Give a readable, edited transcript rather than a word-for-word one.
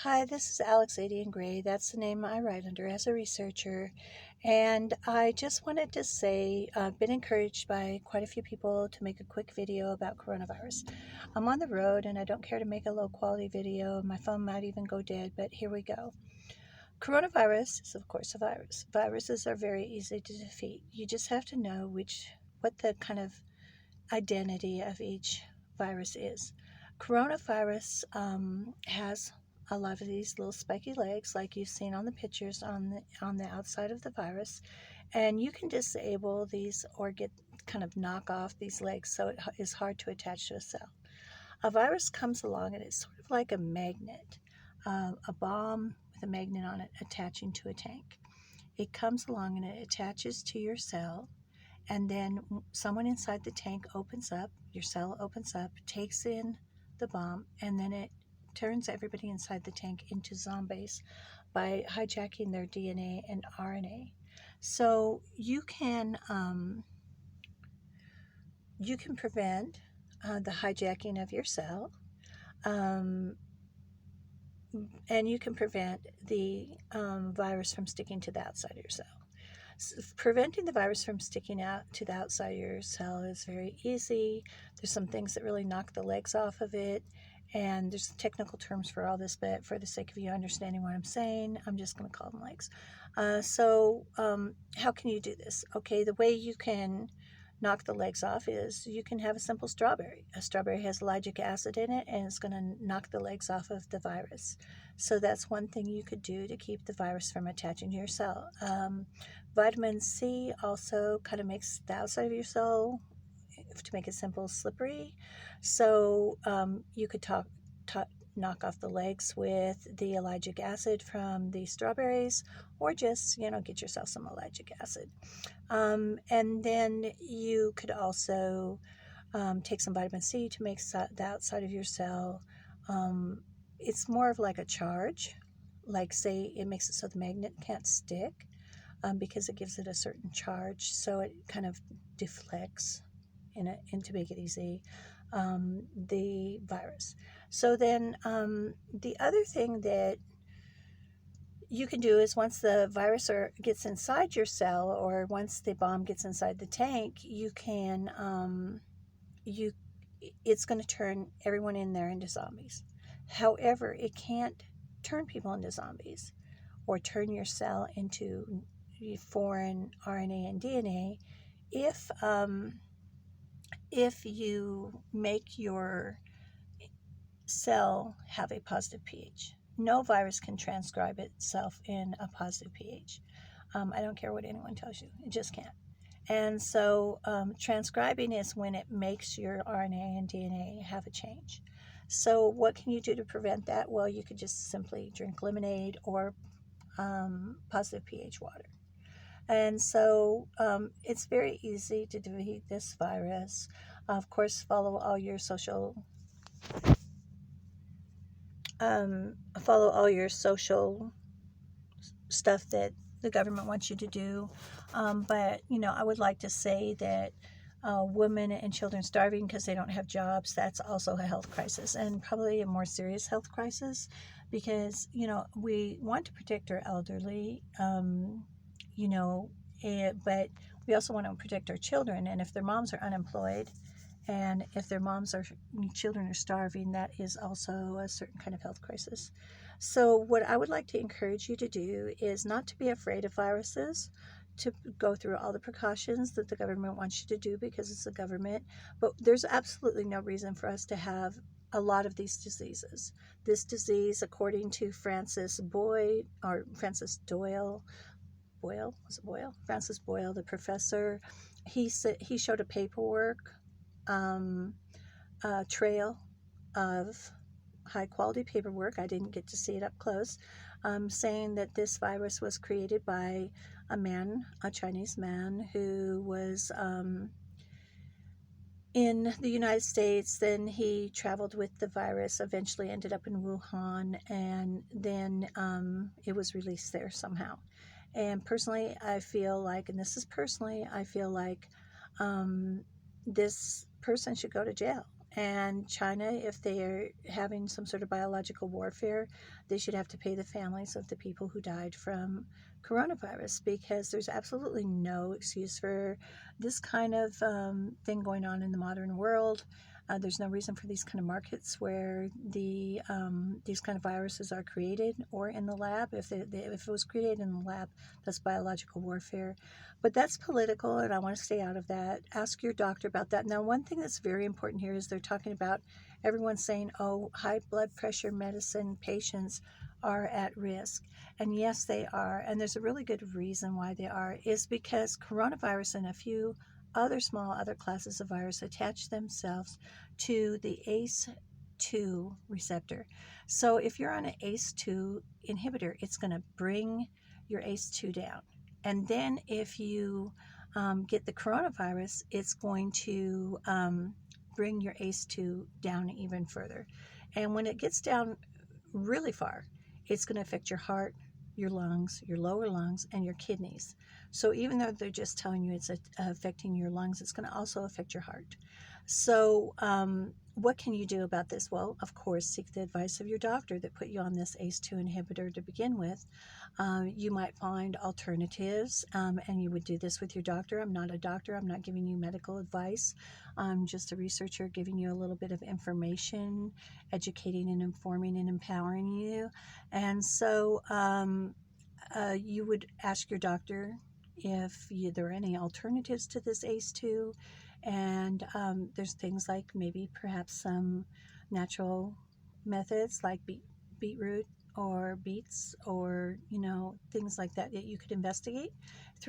Hi, this is Alex Aiden-Grey. That's the name I write under as a researcher. And I just wanted to say I've been encouraged by quite a few people to make a quick video about coronavirus. I'm on the road and I don't care to make a low quality video. My phone might even go dead, but here we go. Coronavirus is, of course, a virus. Viruses are very easy to defeat. You just have to know what the kind of identity of each virus is. Coronavirus has a lot of these little spiky legs like you've seen on the pictures on the outside of the virus, and you can disable these or knock off these legs so it is hard to attach to a cell. A virus comes along and it's sort of like a magnet, a bomb with a magnet on it attaching to a tank. It comes along and it attaches to your cell, and then someone inside the tank opens up, your cell opens up, takes in the bomb, and then it turns everybody inside the tank into zombies by hijacking their DNA and RNA. So you can prevent the hijacking of your cell, um, and you can prevent the virus from sticking to the outside of your cell. Preventing the virus from sticking out to the outside of your cell is very easy. There's some things that really knock the legs off of it, and there's technical terms for all this, but for the sake of you understanding what I'm saying, I'm just going to call them legs. How can you do this? Okay, the way you can knock the legs off is you can have a simple strawberry. A strawberry has ellagic acid in it, and it's going to knock the legs off of the virus. So that's one thing you could do to keep the virus from attaching to your cell. Vitamin C also kind of makes the outside of your cell, to make it simple, slippery. So you could knock off the legs with the ellagic acid from the strawberries, or just get yourself some ellagic acid. And then you could also take some vitamin C to make the outside of your cell. It's more of like a charge, like say it makes it so the magnet can't stick, because it gives it a certain charge, so it kind of deflects and to make it easy, the virus. So then the other thing that you can do is once the virus gets inside your cell, or once the bomb gets inside the tank, it's going to turn everyone in there into zombies. However, it can't turn people into zombies or turn your cell into foreign RNA and DNA if you make your cell have a positive pH. No virus can transcribe itself in a positive pH. I don't care what anyone tells you, it just can't. And so transcribing is when it makes your RNA and DNA have a change. So what can you do to prevent that? Well, you could just simply drink lemonade or positive pH water. And so it's very easy to defeat this virus. Of course, follow all your social stuff that the government wants you to do. But I would like to say that women and children starving because they don't have jobs, that's also a health crisis, and probably a more serious health crisis, because we want to protect our elderly, but we also want to protect our children. And if their moms are unemployed, and if their children are starving, that is also a certain kind of health crisis. So what I would like to encourage you to do is not to be afraid of viruses, to go through all the precautions that the government wants you to do, because it's the government. But there's absolutely no reason for us to have a lot of these diseases. This disease, according to Francis Doyle, Francis Boyle, the professor, he showed a paperwork trail of high quality paperwork. I didn't get to see it up close, saying that this virus was created by a Chinese man who was in the United States. Then he traveled with the virus, eventually ended up in Wuhan, and then it was released there somehow. And personally, I feel like this person should go to jail. And China, if they're having some sort of biological warfare, they should have to pay the families of the people who died from coronavirus, because there's absolutely no excuse for this kind of thing going on in the modern world. There's no reason for these kind of markets where these kind of viruses are created, or in the lab. If it was created in the lab, that's biological warfare. But that's political, and I want to stay out of that. Ask your doctor about that. Now, one thing that's very important here is they're talking about everyone saying, oh, high blood pressure medicine patients are at risk. And yes, they are. And there's a really good reason why they are, is because coronavirus and a few other classes of virus attach themselves to the ACE2 receptor. So if you're on an ACE2 inhibitor, it's going to bring your ACE2 down. And then if you get the coronavirus, it's going to bring your ACE2 down even further. And when it gets down really far, it's going to affect your heart, your lungs, your lower lungs, and your kidneys. So even though they're just telling you it's affecting your lungs, it's going to also affect your heart. So what can you do about this? Well, of course, seek the advice of your doctor that put you on this ACE2 inhibitor to begin with. You might find alternatives, and you would do this with your doctor. I'm not a doctor. I'm not giving you medical advice. I'm just a researcher giving you a little bit of information, educating and informing and empowering you. And so you would ask your doctor if there are any alternatives to this ACE2. And there's things like maybe perhaps some natural methods like beetroot or beets, or things like that that you could investigate through